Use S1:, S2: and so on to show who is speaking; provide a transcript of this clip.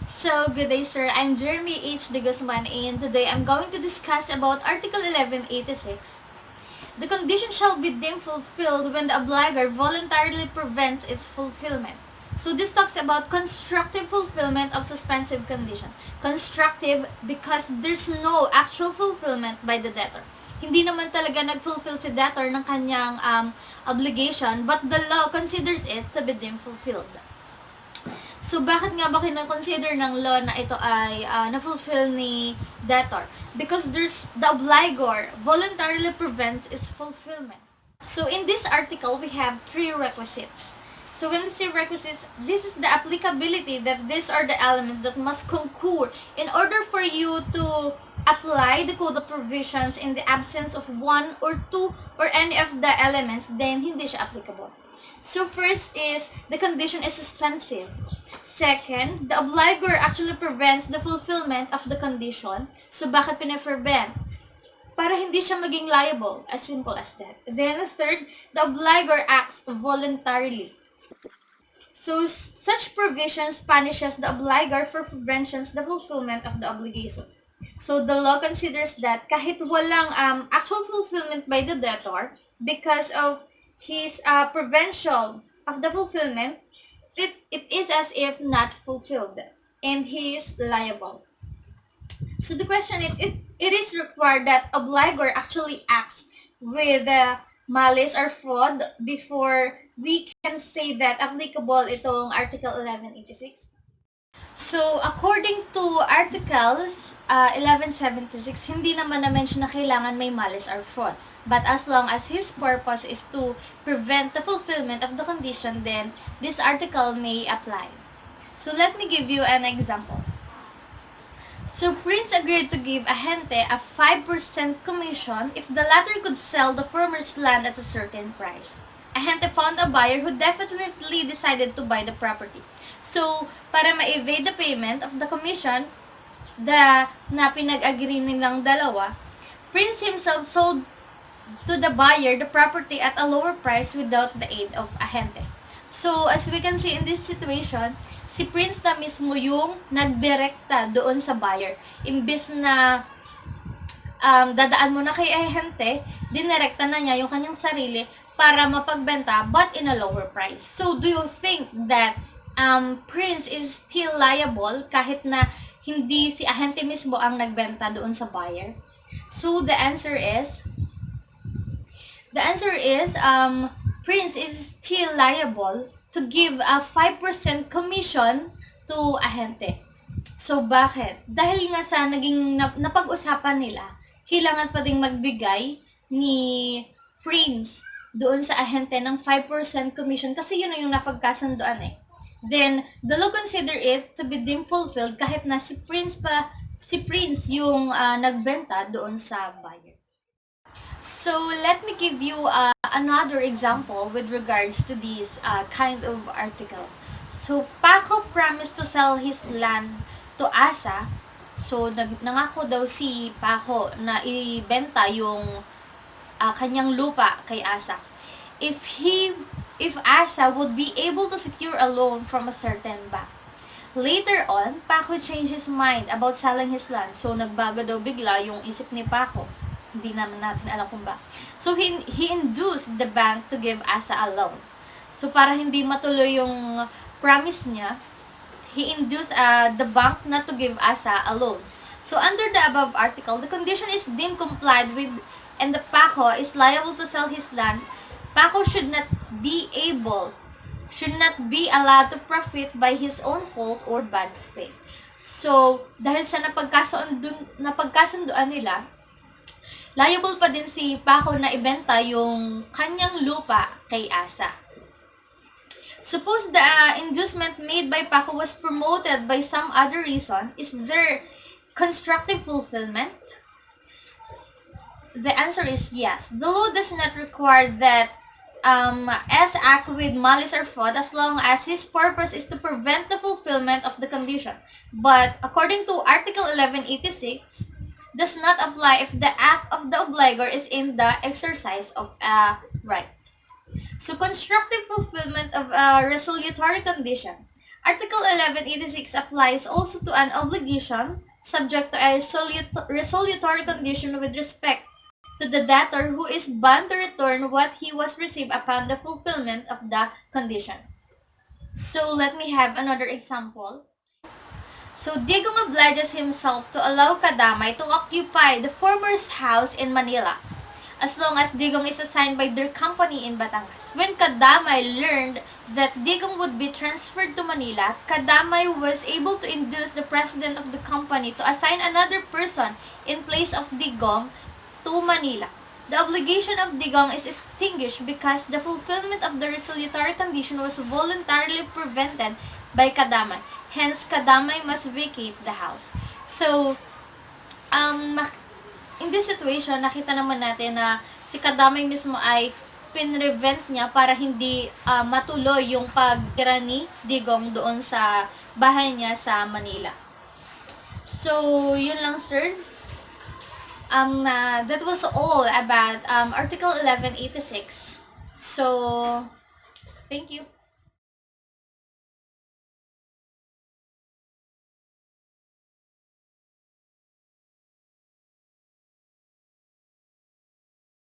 S1: So, good day sir, I'm Jeremy H. De Guzman and today I'm going to discuss about Article 1186. The condition shall be deemed fulfilled when the obliger voluntarily prevents its fulfillment. So this talks about constructive fulfillment of suspensive condition. Constructive because there's no actual fulfillment by the debtor. Hindi naman talaga nag-fulfill si debtor ng kanyang obligation, but the law considers it to be deemed fulfilled. So, bakit nga ba kinoconsider ng law na ito ay na-fulfill ni debtor? Because the obligor voluntarily prevents its fulfillment. So, in this article, we have three requisites. So, when we say requisites, this is the applicability that these are the elements that must concur in order for you to apply the code of provisions in the absence of one or two or any of the elements, then hindi siya applicable. So, first is, the condition is suspensive. Second, the obligor actually prevents the fulfillment of the condition. So, bakit pina-prevent? Para hindi siya maging liable. As simple as that. Then, third, the obligor acts voluntarily. So, such provisions punishes the obligor for preventions the fulfillment of the obligation. So, the law considers that kahit walang actual fulfillment by the debtor, because of his prevention of the fulfillment, it is as if not fulfilled, and he is liable. So the question is, it is required that obligor actually acts with malice or fraud before we can say that applicable itong Article 1186. So, according to Articles 1176, hindi naman na-mention na kailangan may malice or fraud. But as long as his purpose is to prevent the fulfillment of the condition, then this article may apply. So, let me give you an example. So, Prince agreed to give Ahente a 5% commission if the latter could sell the former's land at a certain price. Ahente found a buyer who definitely decided to buy the property. So, para ma-evade the payment of the commission na pinag-agree nilang dalawa, Prince himself sold to the buyer the property at a lower price without the aid of Ahente. So, as we can see in this situation, si Prince na mismo yung nagdirekta doon sa buyer. Imbis na dadaan mo na kay Ahente, dinirekta na niya yung kanyang sarili para mapagbenta but in a lower price. So, do you think that Prince is still liable kahit na hindi si Ahente mismo ang nagbenta doon sa buyer? So, the answer is Prince is still liable to give a 5% commission to Ahente. So, bakit? Dahil nga sa naging napag-usapan nila, kailangan pa ding magbigay ni Prince doon sa Ahente ng 5% commission kasi yun na yung napagkasundoan eh. Then, the law consider it to be deemed fulfilled kahit na si Prince yung nagbenta doon sa buyer. So, let me give you another example with regards to this kind of article. So, Paco promised to sell his land to Asa. So, nangako daw si Paco na ibenta yung kanyang lupa kay Asa. If Asa would be able to secure a loan from a certain bank. Later on, Paco changed his mind about selling his land. So, nagbago daw bigla yung isip ni Paco. Hindi naman natin alam kung ba. So, he induced the bank to give Asa a loan. So, para hindi matuloy yung promise niya, he induced the bank not to give Asa a loan. So, under the above article, the condition is deemed complied with and the Paco is liable to sell his land. Paco should not be allowed to profit by his own fault or bad faith. So, dahil sa napagkasunduan nila, liable pa din si Paco na ibenta yung kanyang lupa kay Asa. Suppose the inducement made by Paco was promoted by some other reason, is there constructive fulfillment? The answer is yes. The law does not require that S act with malice or fraud as long as his purpose is to prevent the fulfillment of the condition. But according to Article 1186, does not apply if the act of the obligor is in the exercise of a right. So, constructive fulfillment of a resolutory condition. Article 1186 applies also to an obligation subject to a resolutory condition with respect to the debtor who is bound to return what he was received upon the fulfillment of the condition. So let me have another example. So Digong obliges himself to allow Kadamay to occupy the former's house in Manila as long as Digong is assigned by their company in Batangas. When Kadamay learned that Digong would be transferred to Manila, Kadamay was able to induce the president of the company to assign another person in place of Digong to Manila. The obligation of Digong is extinguished because the fulfillment of the resolutory condition was voluntarily prevented by Kadamay. Hence, Kadamay must vacate the house. So, in this situation, nakita naman natin na si Kadamay mismo ay pinrevent niya para hindi matuloy yung pagtira ni Digong doon sa bahay niya sa Manila. So, yun lang, sir. That was all about Article 1186. So, thank you.